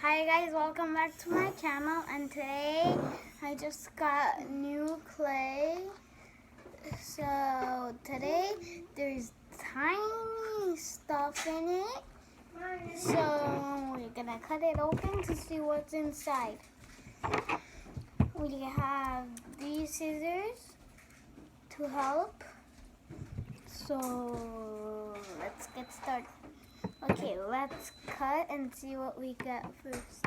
Hi guys, welcome back to my channel, and today I just got new clay. So today there's tiny stuff in it. So we're gonna cut it open to see what's inside. We have these scissors to help. So let's get started. Okay, let's cut and see what we get first.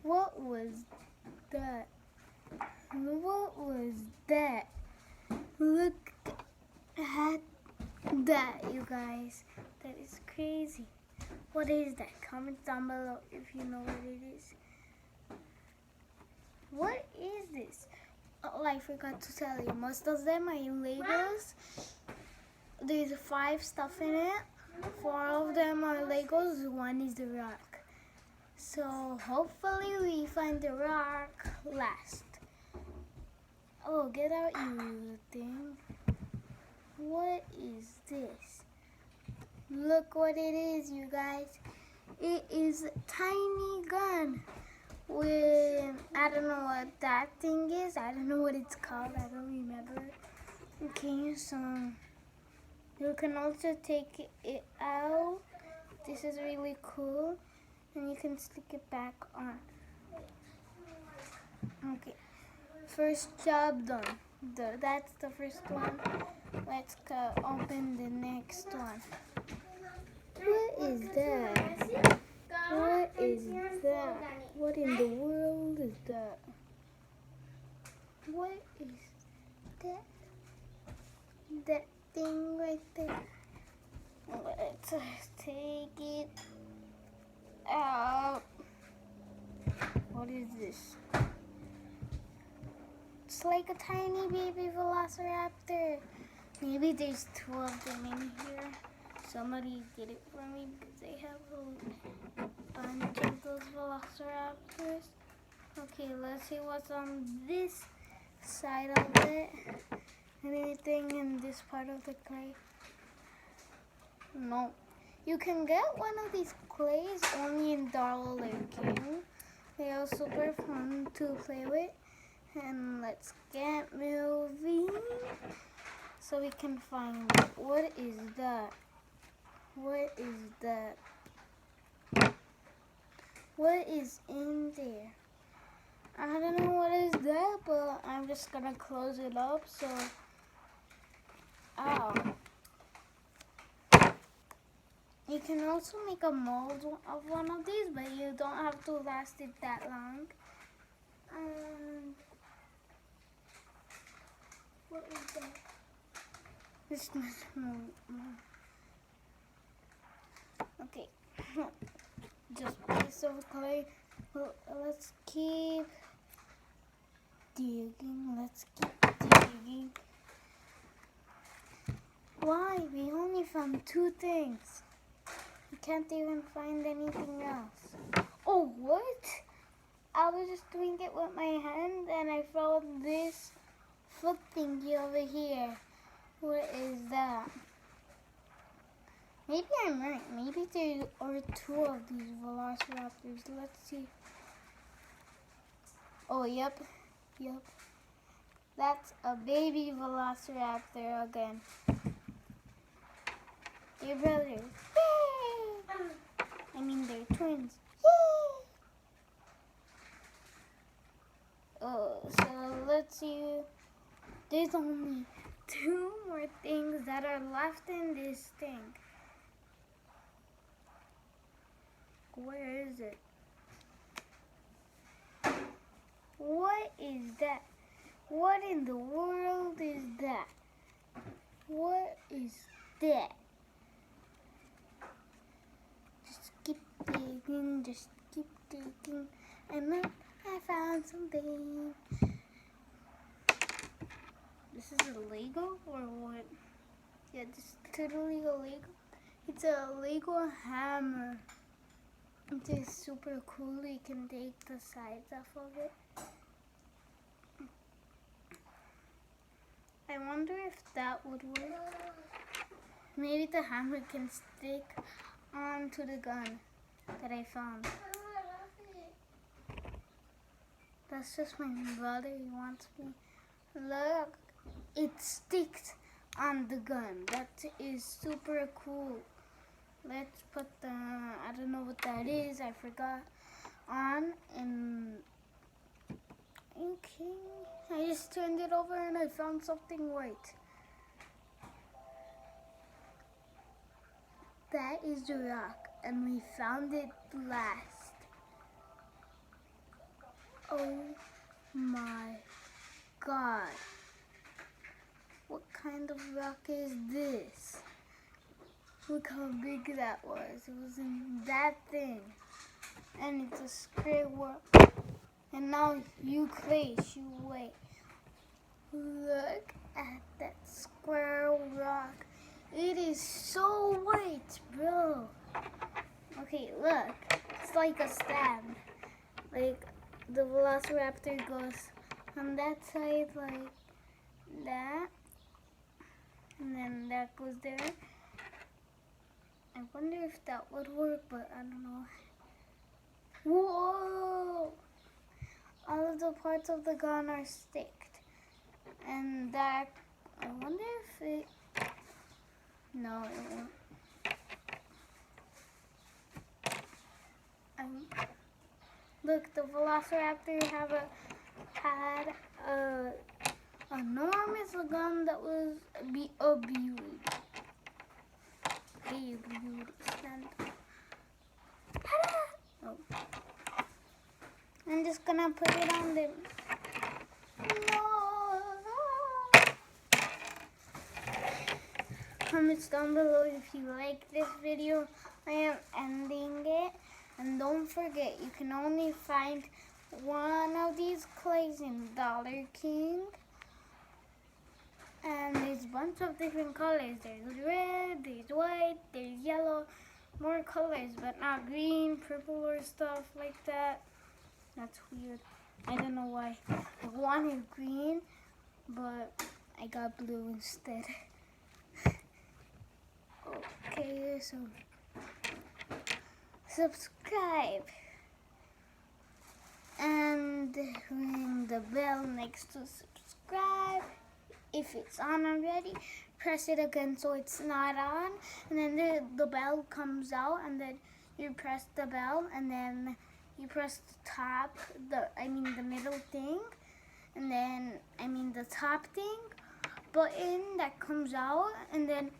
What was that? What was that? Look at that, you guys. That is crazy. What is that? Comment down below if you know what it is. What is this? Oh, I forgot to tell you. Most of them are Legos. There's 5 stuff in it. 4 of them are Legos. 1 is the rock. So hopefully we find the rock last. Oh, get out, you thing. What is this? Look what it is, you guys. It is a tiny gun with, I don't know what that thing is. I don't know what it's called. I don't remember. Okay, so you can also take it out. This is really cool. And you can stick it back on. Okay. First job done. That's the first one. Let's go open the next one. What is that? What is that? What in the world is that? What is that? That thing right there. Let's take it out. What is this? It's like a tiny baby velociraptor. Maybe there's 2 of them in here. Somebody did it for me because they have a bunch of those velociraptors. Okay, let's see what's on this side of it. Anything in this part of the clay? No. You can get one of these clays only in Dollar King. They are super fun to play with. And let's get moving so we can find it. What is that? What is that? What is in there? I don't know what is that, but I'm just gonna close it up. So, ow. You can also make a mold of one of these, but you don't have to last it that long. What is that? This must move. Okay. Just piece of clay. Let's keep digging. Let's keep digging. Why? We only found 2 things. We can't even find anything else. Oh, what? I was just doing it with my hand and I found this foot thingy over here. What is that? Maybe I'm right. Maybe there are 2 of these velociraptors. Let's see. Oh, yep. That's a baby velociraptor again. They're brothers. Yay! I mean, they're twins. Yay! Oh, so let's see. There's only 2 more things that are left in this thing. Where is it? What is that? What in the world is that? What is that? Just keep digging, just keep digging. And then I found something. This is a Lego or what? Yeah, this is totally a Lego. It's a Lego hammer. It is super cool. You can take the sides off of it. I wonder if that would work. Maybe the hammer can stick onto the gun that I found. That's just my brother. He wants me. Look, it sticks on the gun. That is super cool. Let's put the, I don't know what that is. I forgot. On and okay. I just turned it over and I found something white. That is the rock, and we found it last. Oh my God. What kind of rock is this? Look how big that was. It was in that thing. And it's a square rock. And now you place, you wait. Look at that square rock. It is so white, bro. Okay, look. It's like a stand. Like the Velociraptor goes on that side like that. And then that goes there. I wonder if that would work, but I don't know. Whoa! All of the parts of the gun are sticked. And that, I wonder if it, no, it won't. Look, the Velociraptor had a enormous gun that was a beauty. Hey, beauty, stand up. Oh. I'm just gonna put it on the. No. Comments down below if you like this video. I am ending it. And don't forget, you can only find one of these clays in Dollar King. And there's a bunch of different colors. There's red, there's white, there's yellow. More colors, but not green, purple, or stuff like that. That's weird. I don't know why. I wanted green, but I got blue instead. Okay, so subscribe and ring the bell next to subscribe. If it's on already, press it again so it's not on, and then the bell comes out, and then you press the bell, and then you press the top, the middle thing, and then the top thing button that comes out, and then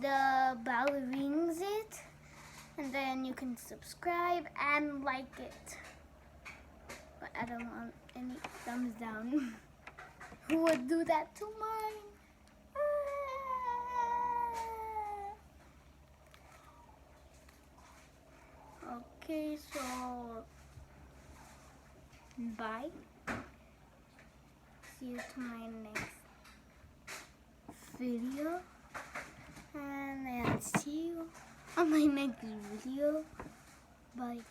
the bell rings it, and then you can subscribe and like it. But I don't want any thumbs down. Who would do that to mine? Okay, so bye. See you to my next video. And I'll see you on my next video. Bye.